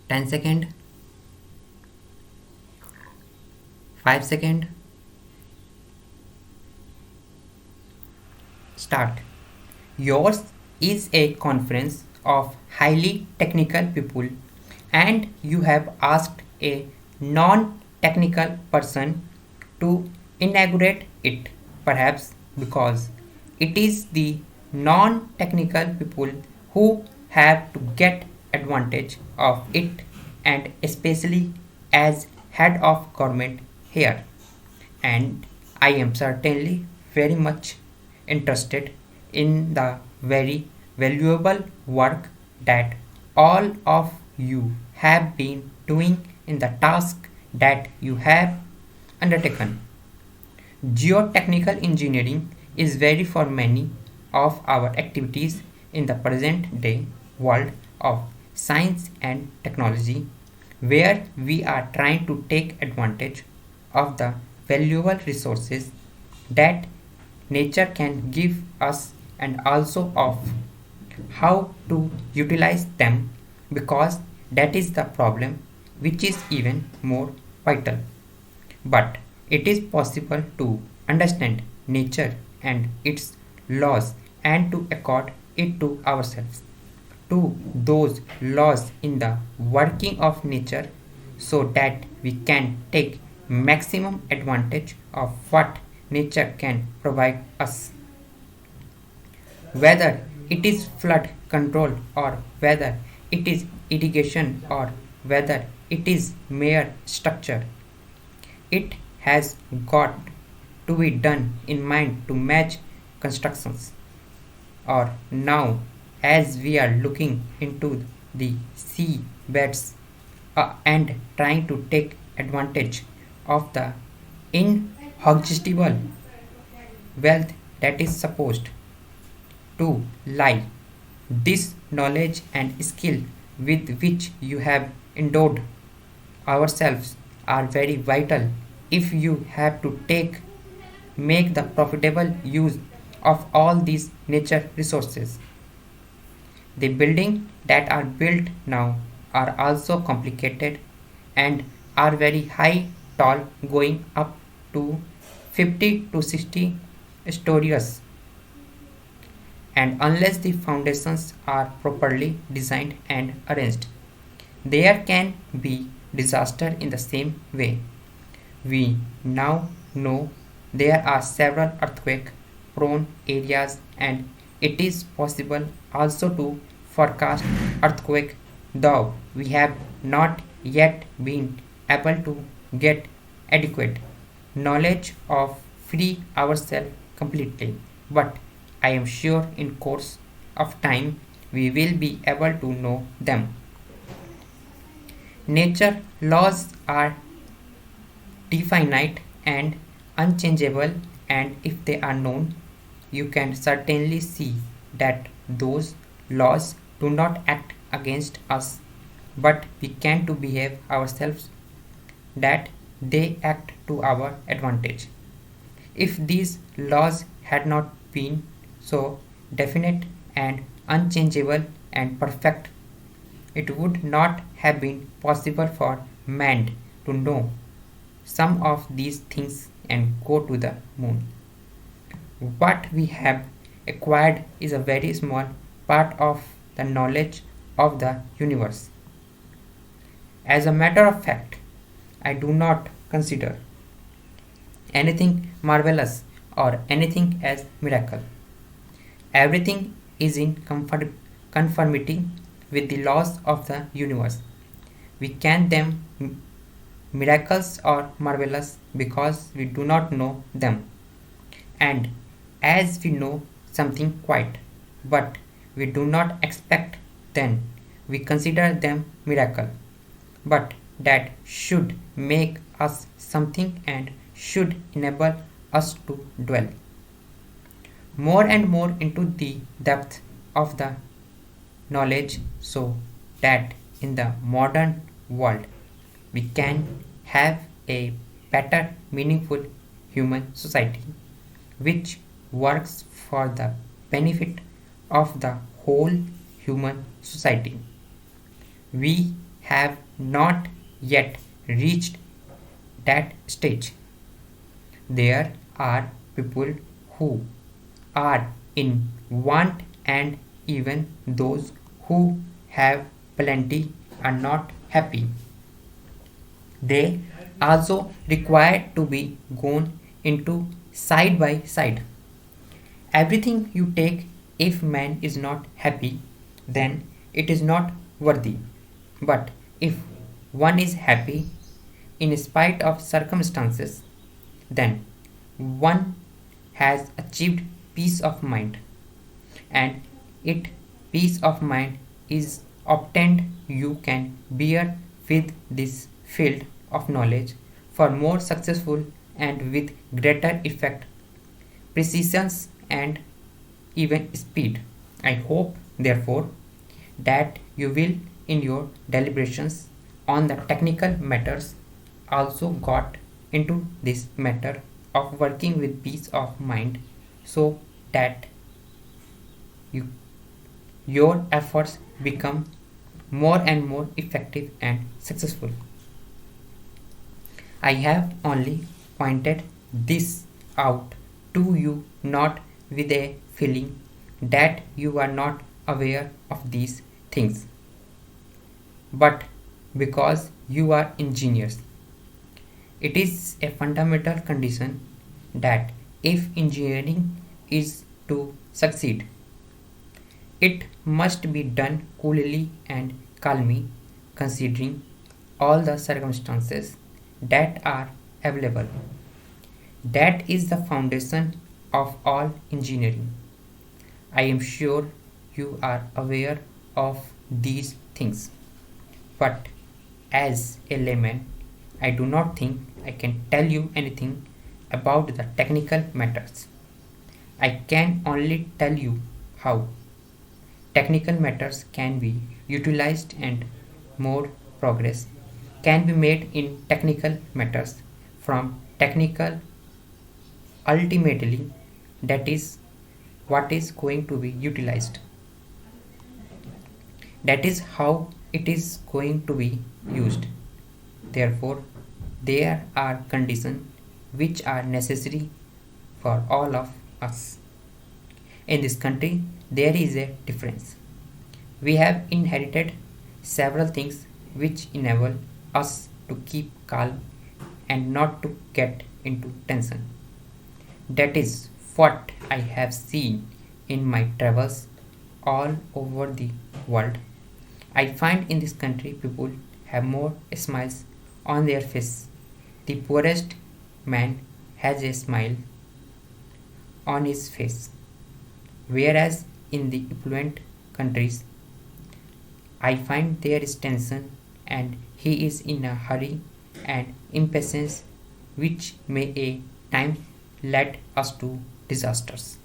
10 second, 5 second, start. Yours is a conference of highly technical people, and you have asked a non technical person to inaugurate it, perhaps because it is the non technical people who have to get advantage of it, and especially as head of government here. And I am certainly very much interested in the very valuable work that all of you have been doing in the task that you have undertaken. Geotechnical engineering is very for many of our activities in the present day world of science and technology, where we are trying to take advantage of the valuable resources that nature can give us, and also of how to utilize them, because that is the problem which is even more vital. But it is possible to understand nature and its laws and to accord it to ourselves, to those laws in the working of nature, so that we can take maximum advantage of what nature can provide us. Whether it is flood control, or whether it is irrigation, or whether it is mere structure, it has got to be done in mind to match constructions. Or now, as we are looking into the sea beds and trying to take advantage of the inexhaustible wealth that is supposed to lie, this knowledge and skill with which you have endowed ourselves are very vital if you have to make the profitable use of all these nature resources. The buildings that are built now are also complicated and are very high, tall, going up to 50 to 60 stories, and unless the foundations are properly designed and arranged, there can be disaster in the same way. We now know there are several earthquake prone areas, and it is possible also to forecast earthquake, though we have not yet been able to get adequate knowledge of free ourselves completely. But I am sure in course of time we will be able to know them. Nature laws are definite and unchangeable, and if they are known, you can certainly see that those laws do not act against us, but we can to behave ourselves that they act to our advantage. If these laws had not been so definite and unchangeable and perfect, it would not have been possible for man to know some of these things and go to the moon. What we have acquired is a very small part of the knowledge of the universe. As a matter of fact, I do not consider anything marvelous or anything as miracle. Everything is in conformity with the laws of the universe. We can them miracles or marvelous because we do not know them. And as we know something quite, but we do not expect, then we consider them miracle. But that should make us something and should enable us to dwell more and more into the depth of the knowledge, so that in the modern world we can have a better, meaningful human society which works for the benefit of the whole human society. We have not yet reached that stage. There are people who are in want, and even those who have plenty are not happy. They also require to be gone into side by side. Everything you take, if man is not happy, then it is not worthy. But if one is happy in spite of circumstances, then one has achieved peace of mind, and it peace of mind is obtained. You can bear with this field of knowledge for more successful and with greater effect, precision, and even speed. I hope, therefore, that you will, in your deliberations on the technical matters, also got into this matter of working with peace of mind, so that you, your efforts become more and more effective and successful. I have only pointed this out to you not with a feeling that you are not aware of these things, but because you are engineers. It is a fundamental condition that if engineering is to succeed, it must be done coolly and calmly, considering all the circumstances that are available. That is the foundation of all engineering. I am sure you are aware of these things, but as a layman, I do not think I can tell you anything about the technical matters. I can only tell you how technical matters can be utilized and more progress can be made in technical matters from technical ultimately. That is what is going to be utilized. That is how it is going to be used. Therefore, there are conditions which are necessary for all of us. In this country, there is a difference. We have inherited several things which enable us to keep calm and not to get into tension. That is what I have seen in my travels all over the world. I find in this country people have more smiles on their face. The poorest man has a smile on his face, whereas in the affluent countries I find there is tension and he is in a hurry and impatience which may a time lead us to disasters.